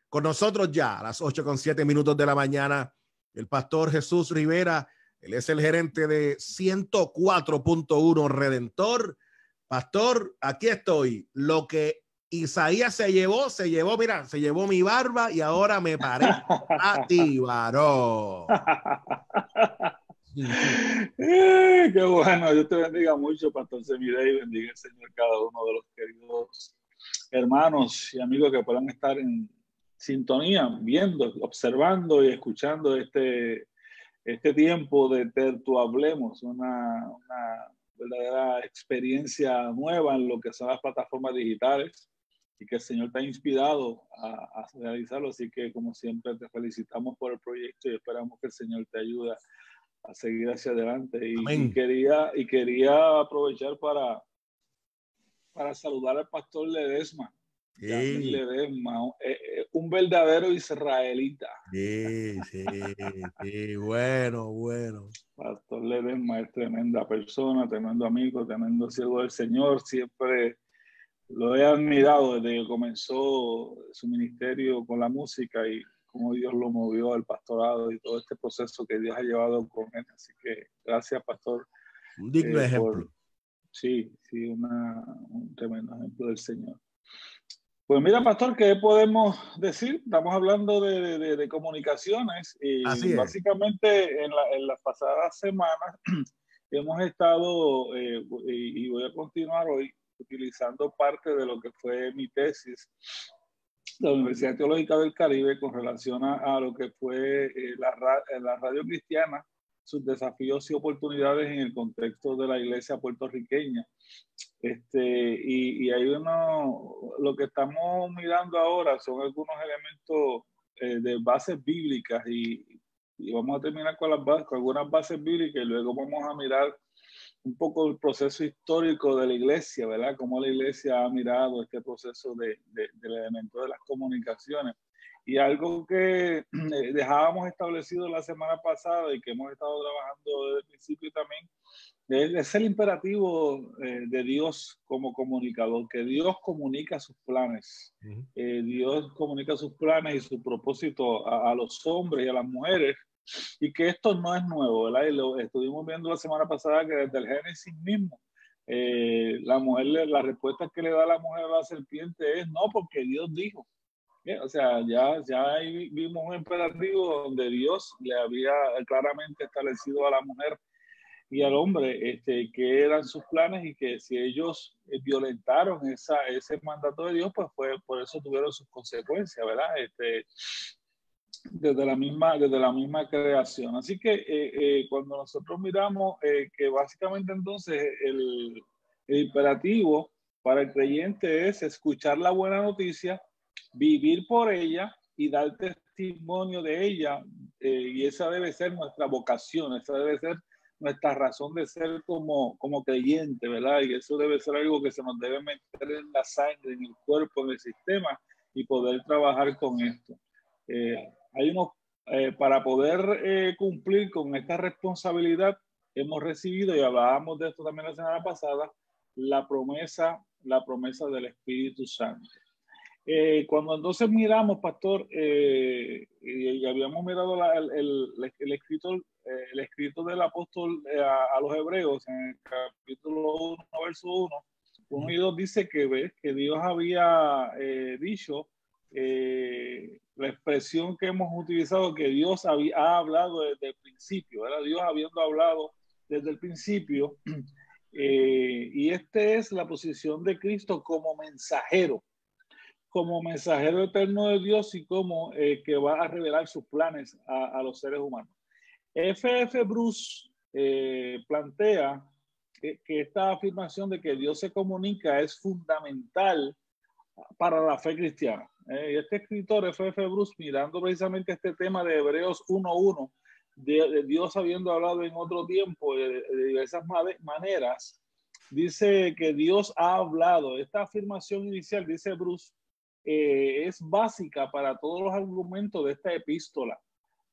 Con nosotros ya a las 8:07 de la mañana, el pastor Jesús Rivera. Él es el gerente de 104.1 Redentor. Pastor, aquí estoy. Lo que Isaías se llevó, mira, se llevó mi barba y ahora me parezco a ti, varón. Qué bueno, Dios te bendiga mucho, Pastor Semidey, y bendiga el Señor cada uno de los queridos hermanos y amigos que puedan estar en sintonía, viendo, observando y escuchando este tiempo de Tertuhablemos, una verdadera experiencia nueva en lo que son las plataformas digitales y que el Señor te ha inspirado a realizarlo. Así que, como siempre, te felicitamos por el proyecto y esperamos que el Señor te ayude a seguir hacia adelante. Y quería aprovechar para saludar al pastor Ledesma. Sí. Ledesma, un verdadero israelita. Sí, bueno. Pastor Ledesma es tremenda persona, tremendo amigo, tremendo siervo del Señor. Siempre lo he admirado desde que comenzó su ministerio con la música y cómo Dios lo movió al pastorado y todo este proceso que Dios ha llevado con él. Así que gracias, pastor. Un digno ejemplo. Sí, un tremendo ejemplo del Señor. Pues mira, pastor, ¿qué podemos decir? Estamos hablando de comunicaciones y así es. Básicamente en las pasadas semanas hemos estado, y voy a continuar hoy, utilizando parte de lo que fue mi tesis de la Universidad Teológica del Caribe con relación a lo que fue la radio cristiana, sus desafíos y oportunidades en el contexto de la iglesia puertorriqueña. Y hay lo que estamos mirando ahora son algunos elementos de bases bíblicas y vamos a terminar con algunas bases bíblicas y luego vamos a mirar un poco el proceso histórico de la iglesia, ¿verdad? Cómo la iglesia ha mirado este proceso del elemento de las comunicaciones. Y algo que dejábamos establecido la semana pasada y que hemos estado trabajando desde el principio también, es el imperativo de Dios como comunicador, que Dios comunica sus planes. Dios comunica sus planes y su propósito a los hombres y a las mujeres, y que esto no es nuevo, ¿verdad? Y lo estuvimos viendo la semana pasada que desde el Génesis mismo, la respuesta que le da la mujer a la serpiente es no, porque Dios dijo. O sea, ya ahí vimos un imperativo donde Dios le había claramente establecido a la mujer y al hombre que eran sus planes y que si ellos violentaron ese mandato de Dios, pues por eso tuvieron sus consecuencias, ¿verdad? Desde la misma creación. Así que cuando nosotros miramos que básicamente entonces el imperativo para el creyente es escuchar la buena noticia, vivir por ella y dar testimonio de ella, y esa debe ser nuestra vocación, esa debe ser nuestra razón de ser como creyente, ¿verdad? Y eso debe ser algo que se nos debe meter en la sangre, en el cuerpo, en el sistema y poder trabajar con esto. Para poder cumplir con esta responsabilidad, hemos recibido, y hablábamos de esto también la semana pasada, la promesa del Espíritu Santo. Cuando entonces miramos, pastor, y habíamos mirado el escrito del apóstol a los hebreos en el capítulo 1, verso 1 y 2 dice que Dios había dicho la expresión que hemos utilizado, que Dios ha hablado desde el principio, ¿verdad? Dios habiendo hablado desde el principio, y esta es la posición de Cristo como mensajero eterno de Dios y como que va a revelar sus planes a los seres humanos. F.F. Bruce plantea que esta afirmación de que Dios se comunica es fundamental para la fe cristiana. Este escritor, F.F. Bruce, mirando precisamente este tema de Hebreos 1.1, de Dios habiendo hablado en otro tiempo de diversas maneras, dice que Dios ha hablado. Esta afirmación inicial, dice Bruce, es básica para todos los argumentos de esta epístola,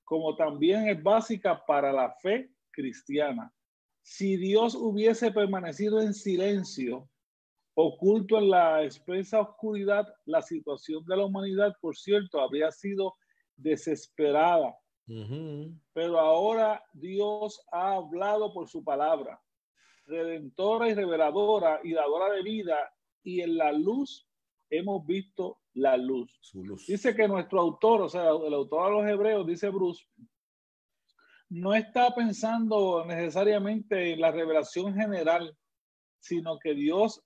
como también es básica para la fe cristiana. Si Dios hubiese permanecido en silencio, oculto en la espesa oscuridad, la situación de la humanidad, por cierto, habría sido desesperada. Pero ahora Dios ha hablado por su palabra, redentora y reveladora y dadora de vida, y en la luz hemos visto la luz. Su luz. Dice que nuestro autor, o sea, el autor de los Hebreos, dice Bruce, no está pensando necesariamente en la revelación general, sino que Dios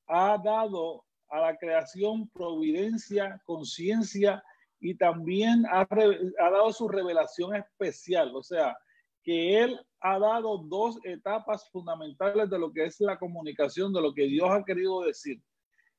ha dado a la creación providencia, conciencia, y también ha dado su revelación especial. O sea, que Él ha dado dos etapas fundamentales de lo que es la comunicación, de lo que Dios ha querido decir.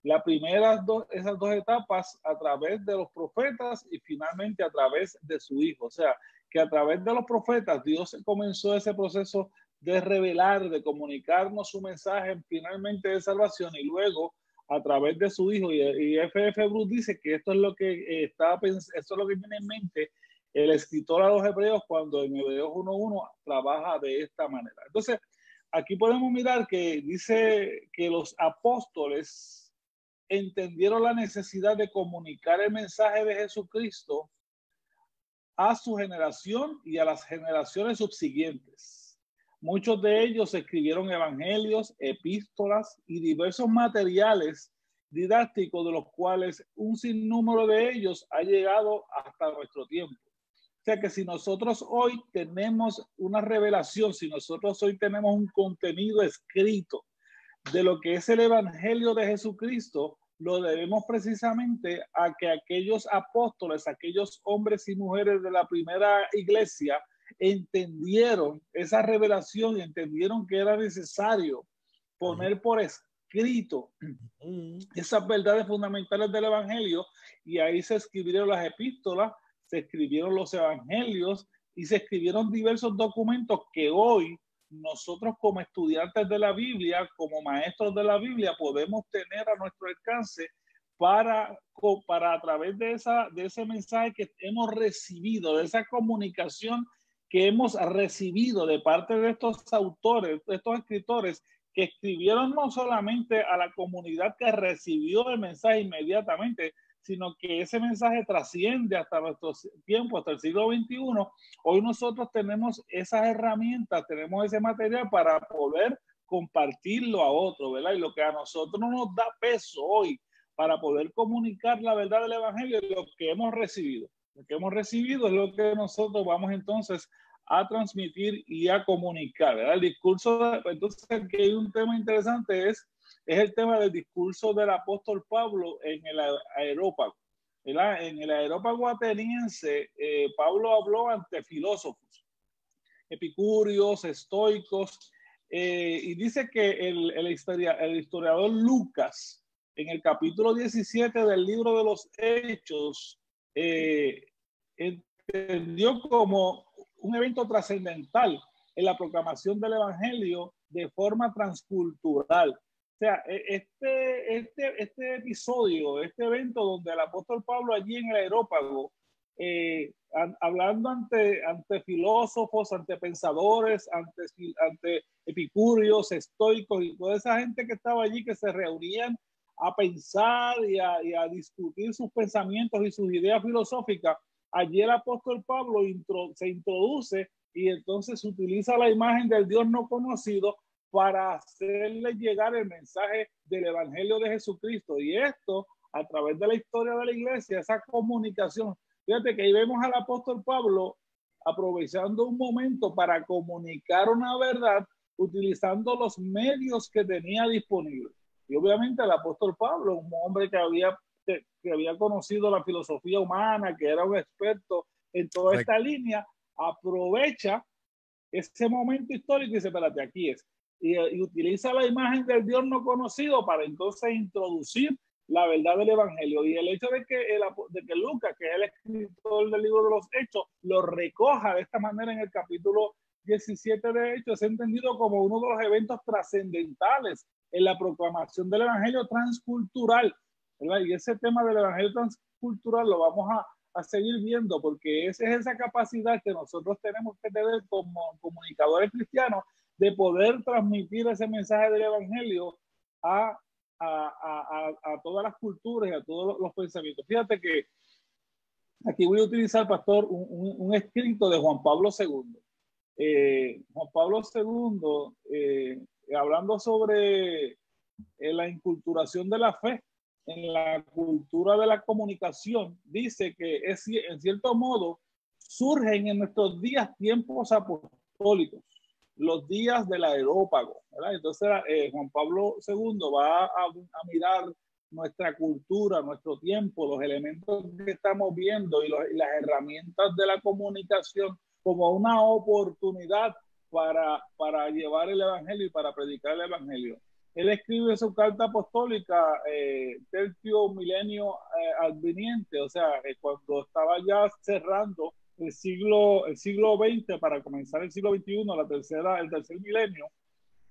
La primera, esas dos etapas a través de los profetas y finalmente a través de su Hijo. O sea, que a través de los profetas Dios comenzó ese proceso de revelar, de comunicarnos su mensaje finalmente de salvación, y luego a través de su Hijo. Y F.F. Bruce dice que esto es lo que esto es lo que tiene en mente el escritor a los Hebreos cuando en Hebreos 1.1 trabaja de esta manera. Entonces, aquí podemos mirar que dice que los apóstoles entendieron la necesidad de comunicar el mensaje de Jesucristo a su generación y a las generaciones subsiguientes. Muchos de ellos escribieron evangelios, epístolas y diversos materiales didácticos, de los cuales un sinnúmero de ellos ha llegado hasta nuestro tiempo. O sea que si nosotros hoy tenemos una revelación, si nosotros hoy tenemos un contenido escrito de lo que es el evangelio de Jesucristo, lo debemos precisamente a que aquellos apóstoles, aquellos hombres y mujeres de la primera iglesia, entendieron esa revelación y entendieron que era necesario poner por escrito esas verdades fundamentales del evangelio, y ahí se escribieron las epístolas, se escribieron los evangelios y se escribieron diversos documentos que hoy nosotros como estudiantes de la Biblia, como maestros de la Biblia, podemos tener a nuestro alcance para a través de ese mensaje que hemos recibido, de esa comunicación que hemos recibido de parte de estos autores, de estos escritores, que escribieron no solamente a la comunidad que recibió el mensaje inmediatamente, sino que ese mensaje trasciende hasta nuestro tiempo, hasta el siglo XXI. Hoy nosotros tenemos esas herramientas, tenemos ese material para poder compartirlo a otros, ¿verdad? Y lo que a nosotros nos da peso hoy para poder comunicar la verdad del evangelio es lo que hemos recibido. Lo que hemos recibido es lo que nosotros vamos entonces a transmitir y a comunicar, ¿verdad? El discurso, entonces aquí hay un tema interesante, es el tema del discurso del apóstol Pablo en el Areópago. ¿Verdad? En el Areópago ateniense, Pablo habló ante filósofos, epicúreos, estoicos, y dice que el historiador Lucas, en el capítulo 17 del libro de los Hechos, entendió como un evento trascendental en la proclamación del evangelio de forma transcultural. O sea, este episodio, este evento donde el apóstol Pablo allí en el Areópago, hablando ante filósofos, ante pensadores, ante epicúreos, estoicos y toda esa gente que estaba allí, que se reunían a pensar y a discutir sus pensamientos y sus ideas filosóficas, allí el apóstol Pablo se introduce y entonces utiliza la imagen del Dios no conocido para hacerle llegar el mensaje del evangelio de Jesucristo. Y esto, a través de la historia de la iglesia, esa comunicación. Fíjate que ahí vemos al apóstol Pablo aprovechando un momento para comunicar una verdad utilizando los medios que tenía disponibles. Y obviamente el apóstol Pablo, un hombre que había conocido la filosofía humana, que era un experto en toda esta línea, aprovecha ese momento histórico y dice, espérate, aquí es. Y utiliza la imagen del Dios no conocido para entonces introducir la verdad del evangelio. Y el hecho de que Lucas, que es el escritor del libro de los Hechos, lo recoja de esta manera en el capítulo 17 de Hechos, es entendido como uno de los eventos trascendentales en la proclamación del evangelio transcultural, ¿verdad? Y ese tema del evangelio transcultural lo vamos a seguir viendo, porque esa es esa capacidad que nosotros tenemos que tener como comunicadores cristianos, de poder transmitir ese mensaje del evangelio a a todas las culturas y a todos los pensamientos. Fíjate que aquí voy a utilizar, pastor, un escrito de Juan Pablo II. Juan Pablo II, hablando sobre la inculturación de la fe en la cultura de la comunicación, dice que en cierto modo surgen en nuestros días tiempos apostólicos, los días del areópago, ¿verdad? Entonces Juan Pablo II va a mirar nuestra cultura, nuestro tiempo, los elementos que estamos viendo y las herramientas de la comunicación como una oportunidad para llevar el evangelio y para predicar el evangelio. Él escribe su carta apostólica, Tertio Milenio Adveniente, o sea, cuando estaba ya cerrando el siglo XX para comenzar el siglo XXI, el tercer milenio.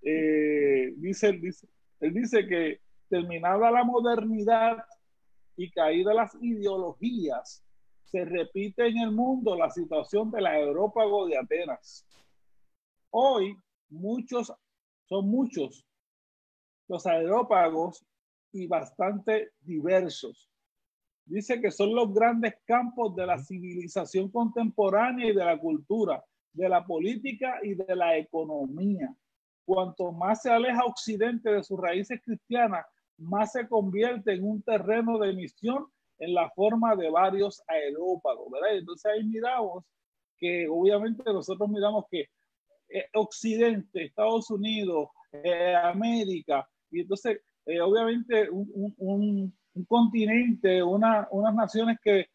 Él dice que terminada la modernidad y caída las ideologías, se repite en el mundo la situación del areópago de Atenas. Hoy son muchos los areópagos y bastante diversos. Dice que son los grandes campos de la civilización contemporánea y de la cultura, de la política y de la economía. Cuanto más se aleja Occidente de sus raíces cristianas, más se convierte en un terreno de misión en la forma de varios areópagos, ¿verdad? Entonces ahí miramos que obviamente nosotros miramos que Occidente, Estados Unidos, América, y entonces obviamente un continente, unas naciones que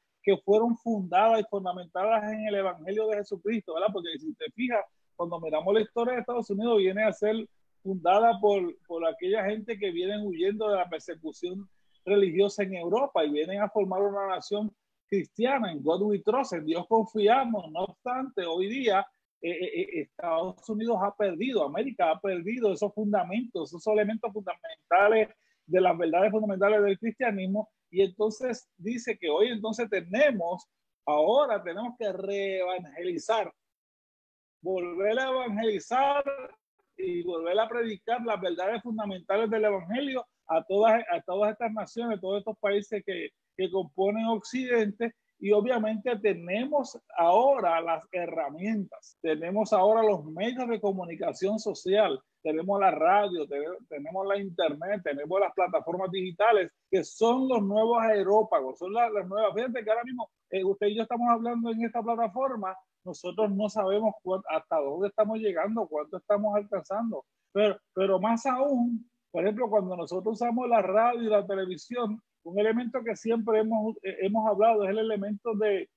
fueron fundadas y fundamentadas en el Evangelio de Jesucristo, ¿verdad? Porque si te fijas, cuando miramos la historia de Estados Unidos, viene a ser fundada por aquella gente que vienen huyendo de la persecución religiosa en Europa y vienen a formar una nación cristiana. En God we trust, en Dios confiamos. No obstante, hoy día Estados Unidos ha perdido, América ha perdido esos fundamentos, esos elementos fundamentales de las verdades fundamentales del cristianismo, y entonces dice que hoy entonces ahora tenemos que reevangelizar, volver a evangelizar y volver a predicar las verdades fundamentales del evangelio a todas estas naciones, todos estos países que componen Occidente. Y obviamente tenemos ahora las herramientas, tenemos ahora los medios de comunicación social, tenemos la radio, tenemos la internet, tenemos las plataformas digitales, que son los nuevos areópagos, son las nuevas. Fíjate que ahora mismo usted y yo estamos hablando en esta plataforma, nosotros no sabemos hasta dónde estamos llegando, cuánto estamos alcanzando, pero más aún, por ejemplo, cuando nosotros usamos la radio y la televisión, un elemento que siempre hemos hablado es el elemento de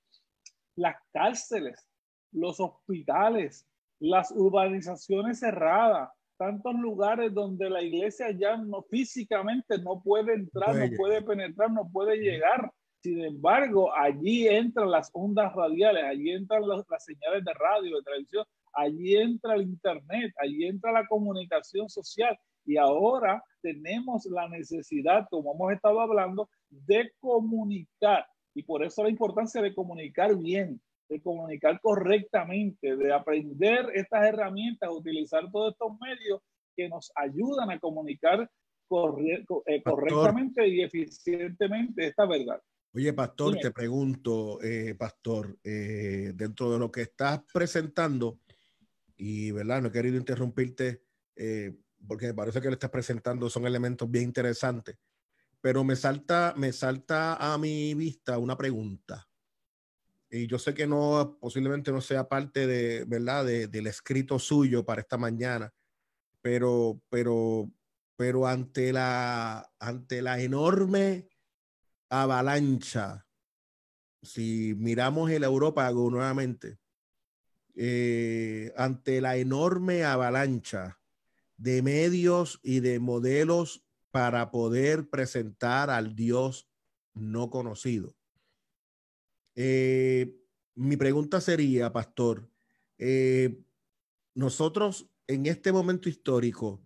las cárceles, los hospitales, las urbanizaciones cerradas, tantos lugares donde la iglesia ya físicamente no puede entrar, no puede penetrar, no puede llegar. Sin embargo, allí entran las ondas radiales, allí entran las señales de radio, de televisión, allí entra el internet, allí entra la comunicación social. Y ahora tenemos la necesidad, como hemos estado hablando, de comunicar. Y por eso la importancia de comunicar bien, de comunicar correctamente, de aprender estas herramientas, utilizar todos estos medios que nos ayudan a comunicar correctamente y eficientemente esta verdad. Oye, pastor, te pregunto, pastor, dentro de lo que estás presentando, y verdad, no he querido interrumpirte, porque me parece que le estás presentando son elementos bien interesantes, pero me salta a mi vista una pregunta, y yo sé que posiblemente no sea parte de, ¿verdad?, del escrito suyo para esta mañana, pero ante la enorme avalancha, si miramos el Areópago nuevamente, ante la enorme avalancha de medios y de modelos para poder presentar al Dios no conocido. Mi pregunta sería, pastor, nosotros en este momento histórico,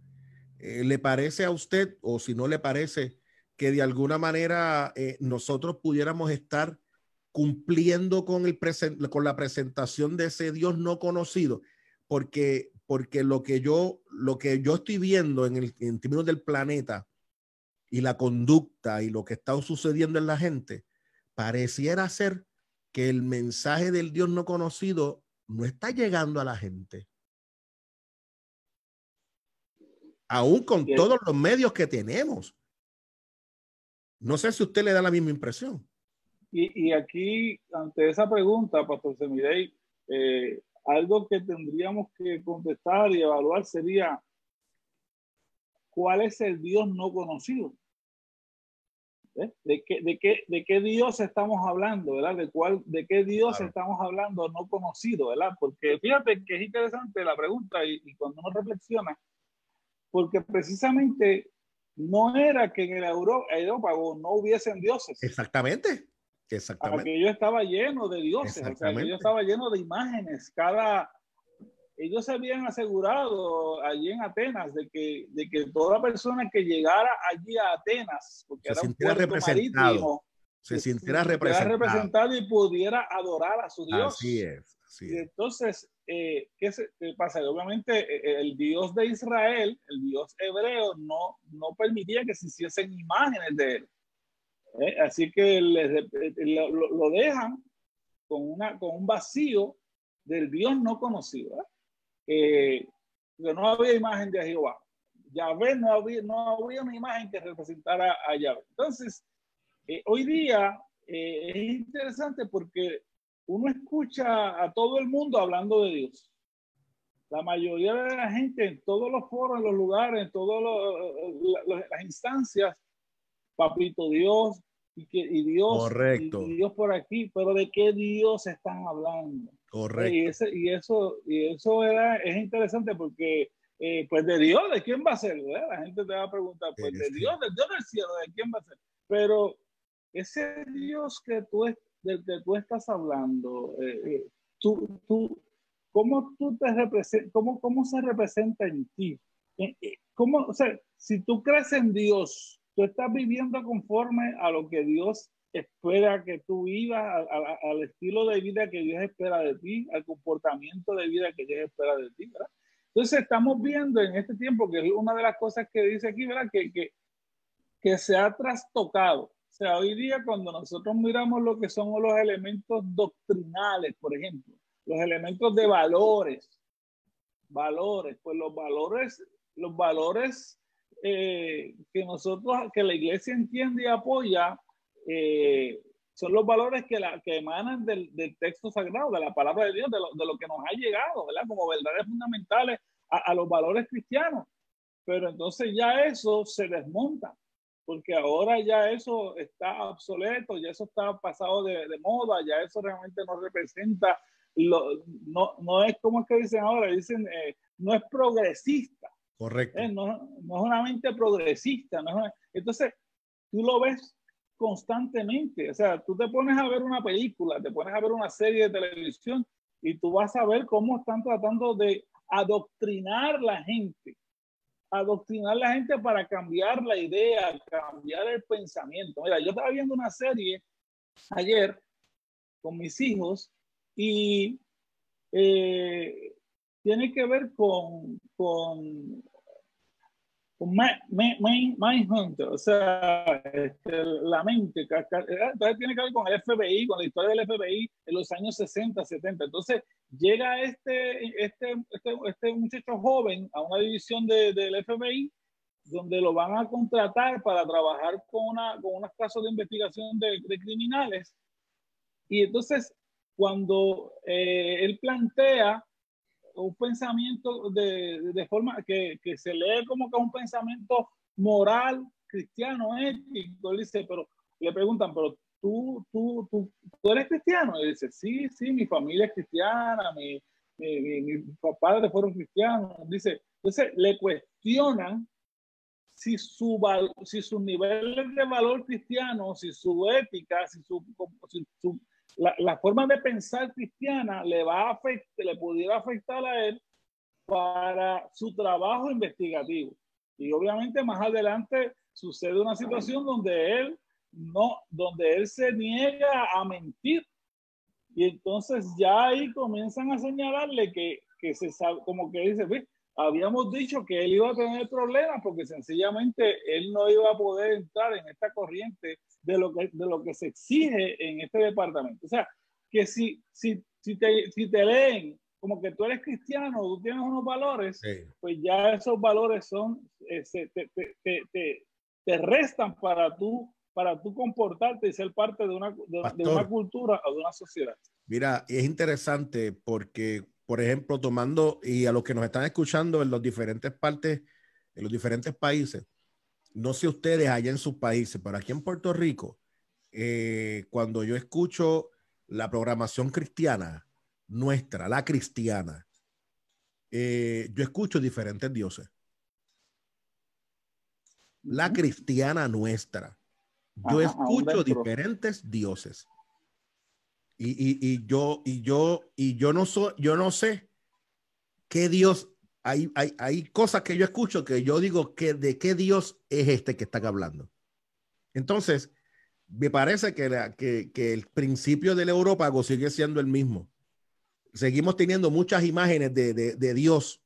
¿le parece a usted, o si no le parece, que de alguna manera nosotros pudiéramos estar cumpliendo con la presentación de ese Dios no conocido? Porque lo que yo estoy viendo en términos del planeta y la conducta y lo que está sucediendo en la gente, pareciera ser que el mensaje del Dios no conocido no está llegando a la gente. Aún con todos los medios que tenemos. No sé si usted le da la misma impresión. Y aquí, ante esa pregunta, Pastor Semidey, algo que tendríamos que contestar y evaluar sería, ¿cuál es el Dios no conocido? ¿De qué Dios estamos hablando, verdad? ¿De qué Dios estamos hablando no conocido, verdad? Porque fíjate que es interesante la pregunta y cuando uno reflexiona, porque precisamente no era que en el Areópago no hubiesen dioses. Exactamente. Aquello estaba lleno de dioses, o sea, aquello estaba lleno de imágenes. Ellos se habían asegurado allí en Atenas de que toda persona que llegara allí a Atenas, porque era un puerto marítimo, se sintiera representado y pudiera adorar a su Dios. Así es. Y entonces, ¿qué pasa? Obviamente el Dios de Israel, el Dios hebreo, no permitía que se hiciesen imágenes de él. Así que lo dejan con un vacío del Dios no conocido. No había imagen de Jehová. Yahvé no había una imagen que representara a Yahvé. Entonces, hoy día es interesante porque uno escucha a todo el mundo hablando de Dios. La mayoría de la gente en todos los foros, en los lugares, en todas las instancias, papito Dios, y Dios, correcto, y Dios por aquí, pero ¿de qué Dios están hablando? Correcto. Y eso es interesante porque, pues de Dios, ¿de quién va a ser? ¿Verdad? La gente te va a preguntar, pues de Dios, del Dios del cielo, ¿de quién va a ser? Pero ese Dios del que tú estás hablando, ¿cómo tú te representas? ¿Cómo se representa en ti? O sea, si tú crees en Dios, tú estás viviendo conforme a lo que Dios espera que tú vivas, al estilo de vida que Dios espera de ti, al comportamiento de vida que Dios espera de ti, ¿verdad? Entonces estamos viendo en este tiempo, que es una de las cosas que dice aquí, ¿verdad? Que se ha trastocado. O sea, hoy día cuando nosotros miramos lo que son los elementos doctrinales, por ejemplo, los elementos de valores, pues los valores que la iglesia entiende y apoya, son los valores que emanan del texto sagrado, de la palabra de Dios, de lo que nos ha llegado, ¿verdad? Como verdades fundamentales a los valores cristianos. Pero entonces ya eso se desmonta, porque ahora ya eso está obsoleto, ya eso está pasado de moda, ya eso realmente no representa, no es como es que dicen ahora, dicen no es progresista. Correcto. No es una mente progresista. Entonces, tú lo ves constantemente. O sea, tú te pones a ver una película, te pones a ver una serie de televisión y tú vas a ver cómo están tratando de adoctrinar la gente para cambiar la idea, cambiar el pensamiento. Mira, yo estaba viendo una serie ayer con mis hijos y tiene que ver con Mindhunter, o sea, la mente, entonces tiene que ver con el FBI, con la historia del FBI en los años 60, 70. Entonces llega este muchacho joven a una división del FBI donde lo van a contratar para trabajar con unos casos de investigación de criminales. Y entonces cuando él plantea un pensamiento de forma que se lee como que es un pensamiento moral, cristiano, ético. Él dice, pero le preguntan, pero tú eres cristiano. Y dice, sí, mi familia es cristiana, mis padres fueron cristianos. Dice, entonces le cuestionan si sus niveles de valor cristiano, si su ética, la forma de pensar cristiana le pudiera afectar a él para su trabajo investigativo. Y obviamente más adelante sucede una situación donde él se niega a mentir. Y entonces ya ahí comienzan a señalarle que se sabe, como que dice, habíamos dicho que él iba a tener problemas porque sencillamente él no iba a poder entrar en esta corriente de lo que se exige en este departamento. O sea, que si te leen como que tú eres cristiano, tú tienes unos valores, sí, pues ya esos valores son, te restan para tú comportarte y ser parte de una cultura o de una sociedad. Mira, es interesante porque, por ejemplo, tomando, y a los que nos están escuchando en los diferentes partes, en los diferentes países, no sé ustedes allá en sus países, pero aquí en Puerto Rico, cuando yo escucho la programación cristiana, nuestra, la cristiana, yo escucho diferentes dioses. La cristiana nuestra. Yo escucho diferentes dioses. Y yo no sé qué Dios, hay cosas que yo escucho que yo digo que de qué Dios es este que están hablando. Entonces, me parece que el principio del Európago sigue siendo el mismo. Seguimos teniendo muchas imágenes de Dios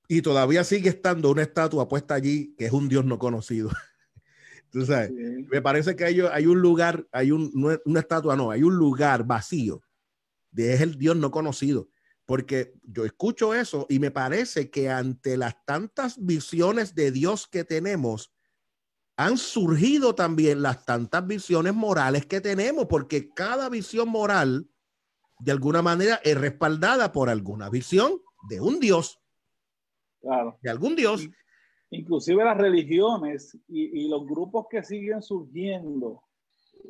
y todavía sigue estando una estatua puesta allí que es un Dios no conocido. Tú sabes, sí. Me parece que hay un lugar, una estatua, no, hay un lugar vacío de es el Dios no conocido, porque yo escucho eso y me parece que ante las tantas visiones de Dios que tenemos, han surgido también las tantas visiones morales que tenemos, porque cada visión moral de alguna manera es respaldada por alguna visión de un Dios. Claro. De algún Dios. Inclusive las religiones y los grupos que siguen surgiendo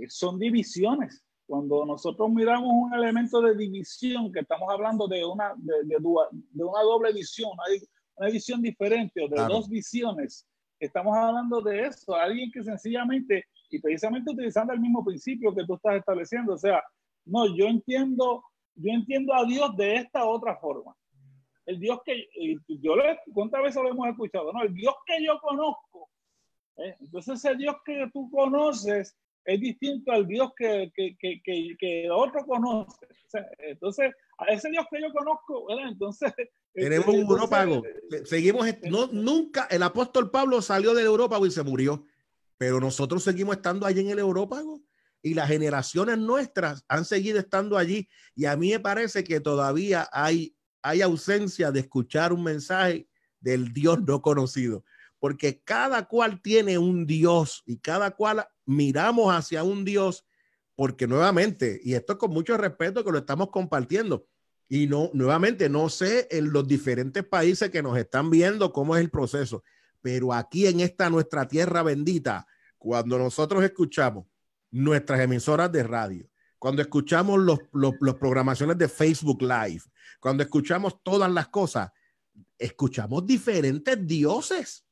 son divisiones. Cuando nosotros miramos un elemento de división, que estamos hablando de una doble visión, una visión diferente o de claro, dos visiones, estamos hablando de eso. Alguien que sencillamente, y precisamente utilizando el mismo principio que tú estás estableciendo, o sea, no, yo entiendo a Dios de esta otra forma. El Dios que ¿cuántas veces lo hemos escuchado? No, el Dios que yo conozco. Entonces ese Dios que tú conoces es distinto al Dios que otro conoce. O sea, entonces, a ese Dios que yo conozco, ¿verdad? Entonces tenemos un Európago. Seguimos, nunca el apóstol Pablo salió del Európago y se murió, pero nosotros seguimos estando allí en el Európago y las generaciones nuestras han seguido estando allí, y a mí me parece que todavía hay ausencia de escuchar un mensaje del Dios no conocido, porque cada cual tiene un Dios y cada cual miramos hacia un Dios, porque nuevamente, y esto es con mucho respeto que lo estamos compartiendo, y no, nuevamente, no sé en los diferentes países que nos están viendo cómo es el proceso, pero aquí en esta nuestra tierra bendita, cuando nosotros escuchamos nuestras emisoras de radio, cuando escuchamos los programaciones de Facebook Live, cuando escuchamos todas las cosas, escuchamos diferentes dioses.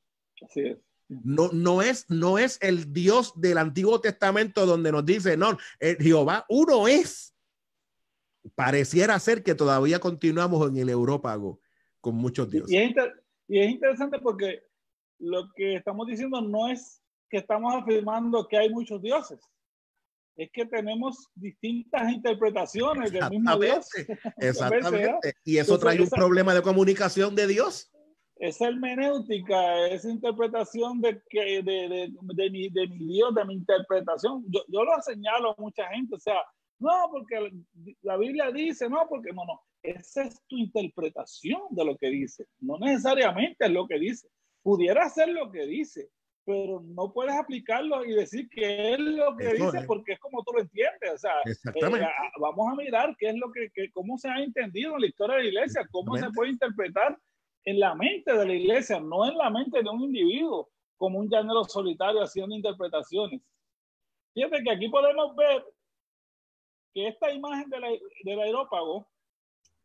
Así es. No es el Dios del Antiguo Testamento donde nos dice, no, Jehová uno es. Pareciera ser que todavía continuamos en el Európago con muchos dioses. Y es interesante porque lo que estamos diciendo no es que estamos afirmando que hay muchos dioses. Es que tenemos distintas interpretaciones del mismo Dios. Exactamente. Y eso trae un problema de comunicación de Dios. Esa hermenéutica, esa interpretación de mi Dios, de mi interpretación. Yo lo señalo a mucha gente. O sea, no, porque la Biblia dice, no, porque no. Esa es tu interpretación de lo que dice. No necesariamente es lo que dice. Pudiera ser lo que dice, pero no puedes aplicarlo y decir que es lo que dice porque es como tú lo entiendes. O sea, vamos a mirar qué es lo cómo se ha entendido en la historia de la iglesia, cómo se puede interpretar en la mente de la iglesia, no en la mente de un individuo, como un llanero solitario haciendo interpretaciones. Fíjate que aquí podemos ver que esta imagen del aerópago,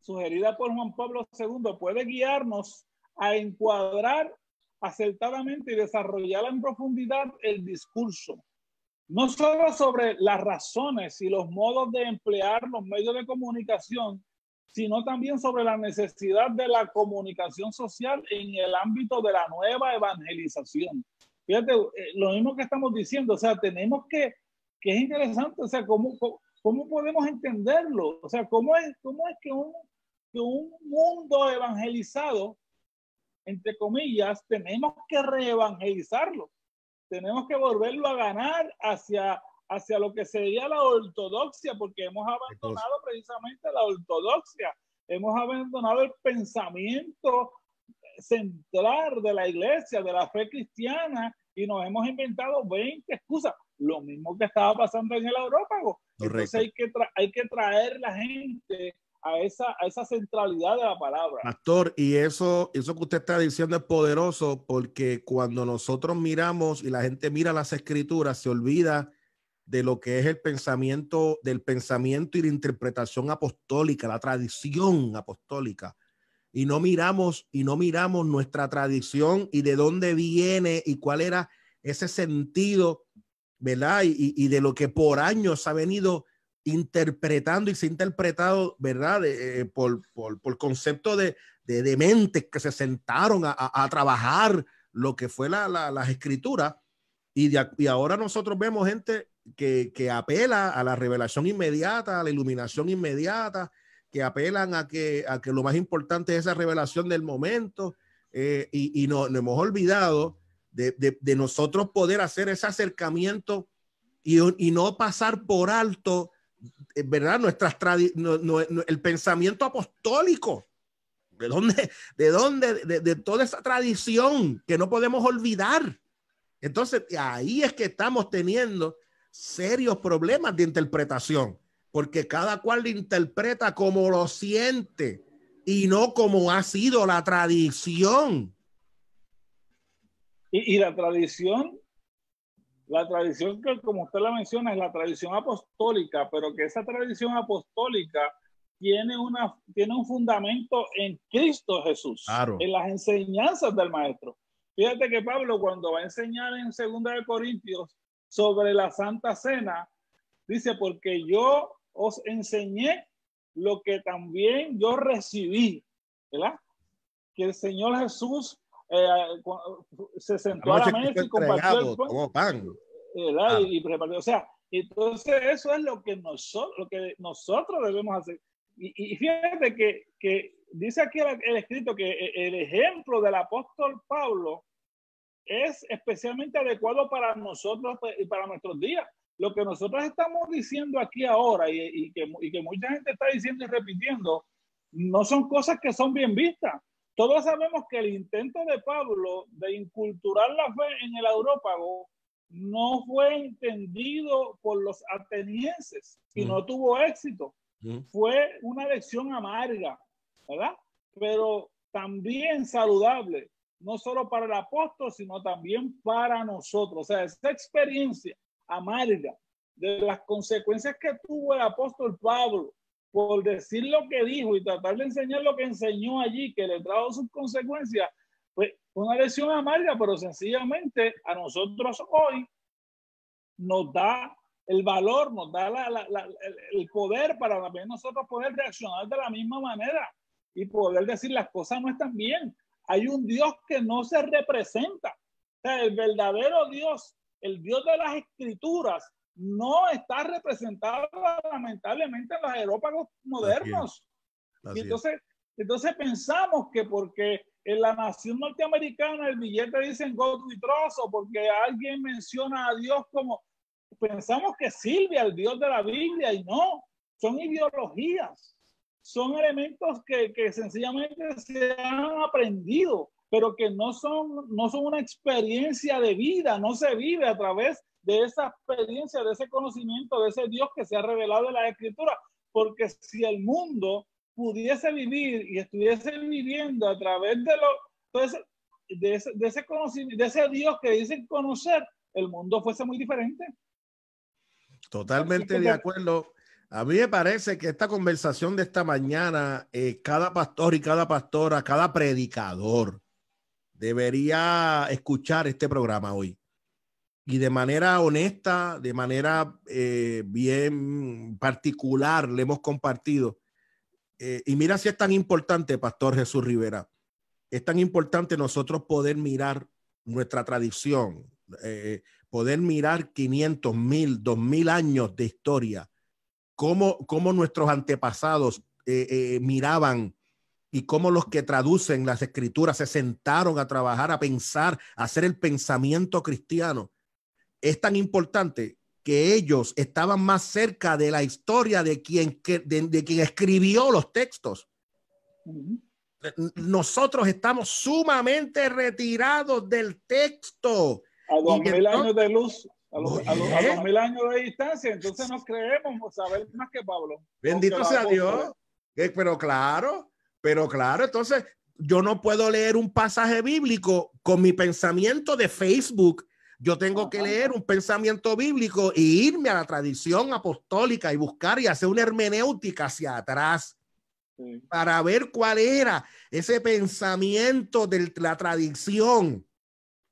sugerida por Juan Pablo II, puede guiarnos a encuadrar acertadamente y desarrollar en profundidad el discurso, no solo sobre las razones y los modos de emplear los medios de comunicación, sino también sobre la necesidad de la comunicación social en el ámbito de la nueva evangelización. Fíjate, lo mismo que estamos diciendo, o sea, tenemos que es interesante, o sea, cómo podemos entenderlo, o sea, cómo es que un mundo evangelizado entre comillas, tenemos que reevangelizarlo. Tenemos que volverlo a ganar hacia lo que sería la ortodoxia, porque hemos abandonado precisamente la ortodoxia. Hemos abandonado el pensamiento central de la iglesia, de la fe cristiana, y nos hemos inventado 20 excusas. Lo mismo que estaba pasando en el Areópago. Entonces hay que traer la gente a esa centralidad de la palabra. Pastor, y eso que usted está diciendo es poderoso, porque cuando nosotros miramos y la gente mira las escrituras, se olvida de lo que es el pensamiento, del pensamiento y la interpretación apostólica, la tradición apostólica. Y no miramos nuestra tradición y de dónde viene y cuál era ese sentido, ¿verdad? Y de lo que por años ha venido interpretando y se ha interpretado, ¿verdad? Por concepto de mentes que se sentaron a trabajar lo que fue las escrituras. Y ahora nosotros vemos gente que apela a la revelación inmediata, a la iluminación inmediata, que apelan a que lo más importante es esa revelación del momento, y nos hemos olvidado de nosotros poder hacer ese acercamiento y no pasar por alto, ¿verdad? El pensamiento apostólico. De toda esa tradición que no podemos olvidar. Entonces, ahí es que estamos teniendo serios problemas de interpretación, porque cada cual lo interpreta como lo siente y no como ha sido la tradición. Y la tradición que, como usted la menciona, es la tradición apostólica, pero que esa tradición apostólica tiene un fundamento en Cristo Jesús, claro, en las enseñanzas del Maestro. Fíjate que Pablo, cuando va a enseñar en 2 Corintios sobre la Santa Cena, dice, porque yo os enseñé lo que también yo recibí, ¿verdad? Que el Señor Jesús se sentó a la mesa y compartió el pan, ¿verdad? Y repartió. O sea, entonces eso es lo que nosotros debemos hacer. Y fíjate que dice aquí el escrito que el ejemplo del apóstol Pablo es especialmente adecuado para nosotros y para nuestros días. Lo que nosotros estamos diciendo aquí ahora y que mucha gente está diciendo y repitiendo, no son cosas que son bien vistas. Todos sabemos que el intento de Pablo de inculturar la fe en el Areópago no fue entendido por los atenienses y no tuvo éxito. Fue una lección amarga, ¿verdad? Pero también saludable, no solo para el apóstol, sino también para nosotros. O sea, esta experiencia amarga de las consecuencias que tuvo el apóstol Pablo por decir lo que dijo y tratar de enseñar lo que enseñó allí, que le trajo sus consecuencias, pues una lección amarga, pero sencillamente a nosotros hoy nos da el valor, nos da el poder para también nosotros poder reaccionar de la misma manera y poder decir las cosas no están bien. Hay un Dios que no se representa. O sea, el verdadero Dios, el Dios de las Escrituras, no está representado lamentablemente en los areópagos modernos. Así es. Entonces pensamos que porque en la nación norteamericana el billete dice God we trust, o porque alguien menciona a Dios como, pensamos que sirve al Dios de la Biblia, y no, son ideologías, son elementos que sencillamente se han aprendido, pero que no son una experiencia de vida, no se vive a través de esa experiencia, de ese conocimiento, de ese Dios que se ha revelado en la Escritura. Porque si el mundo pudiese vivir y estuviese viviendo a través de ese conocimiento, de ese Dios que dicen conocer, el mundo fuese muy diferente. Totalmente de acuerdo. A mí me parece que esta conversación de esta mañana, cada pastor y cada pastora, cada predicador debería escuchar este programa hoy. Y de manera honesta, de manera bien particular, le hemos compartido. Y mira si es tan importante, Pastor Jesús Rivera, es tan importante nosotros poder mirar nuestra tradición, poder mirar 500, 1000, 2000 años de historia, cómo nuestros antepasados miraban y cómo los que traducen las escrituras se sentaron a trabajar, a pensar, a hacer el pensamiento cristiano, es tan importante que ellos estaban más cerca de la historia de quien escribió los textos. Nosotros estamos sumamente retirados del texto. A 2000 años de luz, a 2000 años de distancia, entonces nos creemos saber más que Pablo. Bendito sea Dios. Pero claro, entonces yo no puedo leer un pasaje bíblico con mi pensamiento de Facebook. Yo tengo que leer un pensamiento bíblico e irme a la tradición apostólica y buscar y hacer una hermenéutica hacia atrás para ver cuál era ese pensamiento de la tradición.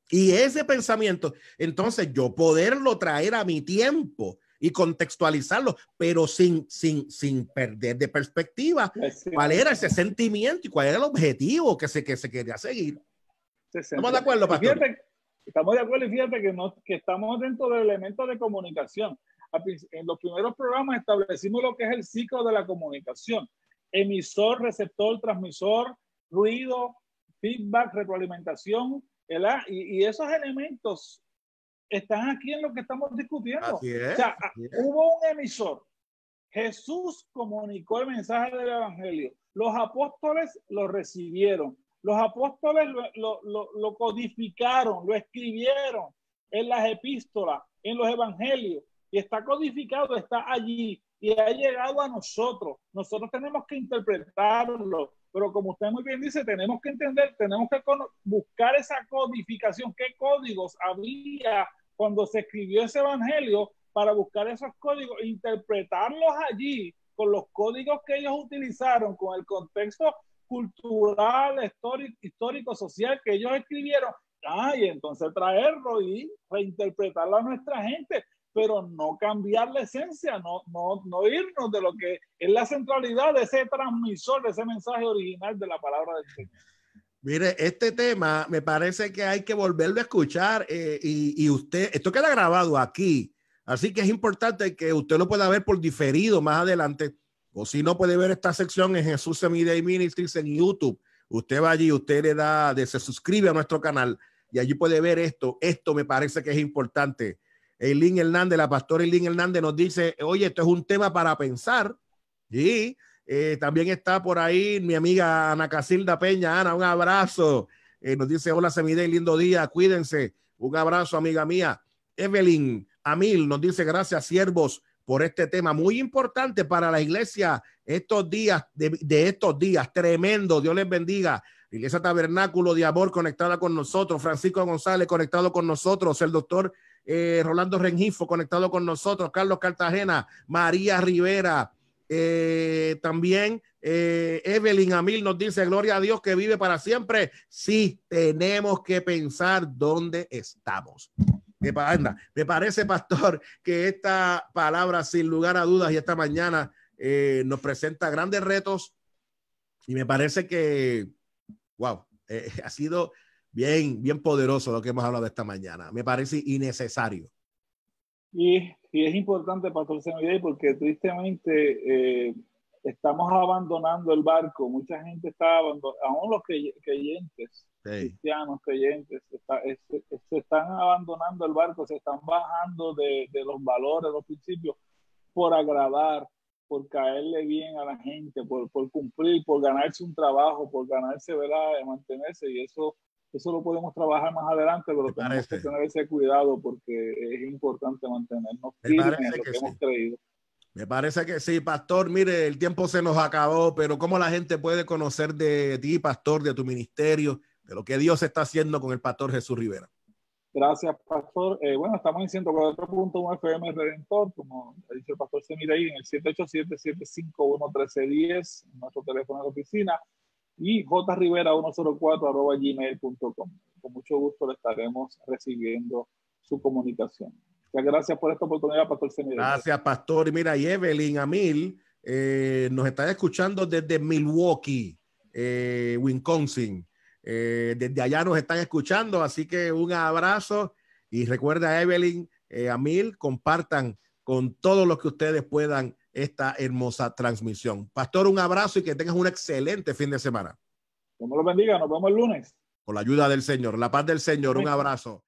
Y ese pensamiento, entonces yo poderlo traer a mi tiempo y contextualizarlo, pero sin perder de perspectiva cuál era ese sentimiento y cuál era el objetivo que se quería seguir. ¿Estamos de acuerdo, pastor? Estamos de acuerdo, y fíjate que estamos dentro del elemento de comunicación. En los primeros programas establecimos lo que es el ciclo de la comunicación: emisor, receptor, transmisor, ruido, feedback, retroalimentación, ¿verdad? Y esos elementos están aquí en lo que estamos discutiendo. Así es, o sea, hubo un emisor. Jesús comunicó el mensaje del evangelio. Los apóstoles lo recibieron. Los apóstoles lo codificaron, lo escribieron en las epístolas, en los evangelios, y está codificado, está allí y ha llegado a nosotros. Nosotros tenemos que interpretarlo, pero como usted muy bien dice, tenemos que entender, tenemos que buscar esa codificación. ¿Qué códigos había cuando se escribió ese evangelio? Para buscar esos códigos, interpretarlos allí con los códigos que ellos utilizaron, con el contexto cultural, histórico, social que ellos escribieron, y entonces traerlo y reinterpretarlo a nuestra gente, pero no cambiar la esencia, no irnos de lo que es la centralidad de ese transmisor, de ese mensaje original de la palabra del Señor. Mire, este tema me parece que hay que volverlo a escuchar y usted, esto queda grabado aquí, así que es importante que usted lo pueda ver por diferido más adelante. O si no, puede ver esta sección en Jesús Semiday Ministries en YouTube. Usted va allí, usted le da, se suscribe a nuestro canal y allí puede ver esto. Esto me parece que es importante. Eileen Hernández, la pastora Eileen Hernández nos dice, oye, esto es un tema para pensar. Y también está por ahí mi amiga Ana Casilda Peña. Ana, un abrazo. Nos dice, hola Semiday, lindo día, cuídense. Un abrazo, amiga mía. Evelyn Amil nos dice, gracias, siervos, por este tema muy importante para la iglesia estos días, de estos días, tremendo. Dios les bendiga. Iglesia Tabernáculo de Amor conectada con nosotros, Francisco González conectado con nosotros, el doctor Rolando Rengifo conectado con nosotros, Carlos Cartagena, María Rivera, también Evelyn Amil nos dice, gloria a Dios que vive para siempre. Sí, tenemos que pensar dónde estamos. Me parece, pastor, que esta palabra, sin lugar a dudas, y esta mañana nos presenta grandes retos, y me parece que, wow, ha sido bien poderoso lo que hemos hablado esta mañana. Me parece innecesario. Y es importante, pastor Semiday, porque tristemente estamos abandonando el barco. Mucha gente está abandonando, aún los creyentes, cristianos creyentes, se están abandonando el barco, se están bajando de los valores, los principios, por agradar, por caerle bien a la gente, por cumplir, por ganarse un trabajo, por ganarse, ¿verdad?, de mantenerse. Y eso lo podemos trabajar más adelante, pero tenemos que tener ese cuidado porque es importante mantenernos firmes en lo que hemos creído. Me parece que sí, pastor. Mire, el tiempo se nos acabó, pero ¿cómo la gente puede conocer de ti, pastor, de tu ministerio, de lo que Dios está haciendo con el pastor Jesús Rivera? Gracias, pastor. Bueno, estamos en 104.1 FM Redentor, como ha dicho el pastor Semiday, en el 787-751-1310, nuestro teléfono de oficina, y jrivera104@gmail.com. Con mucho gusto le estaremos recibiendo su comunicación. Muchas gracias por esta oportunidad, pastor Semiday. Gracias, pastor. Y mira, y Evelyn Amil nos está escuchando desde Milwaukee, Wisconsin. Desde allá nos están escuchando, así que un abrazo, y recuerda, Evelyn, Amil, compartan con todos los que ustedes puedan esta hermosa transmisión. Pastor, un abrazo y que tengas un excelente fin de semana. Dios me lo bendiga, nos vemos el lunes. Con la ayuda del Señor, la paz del Señor, un abrazo.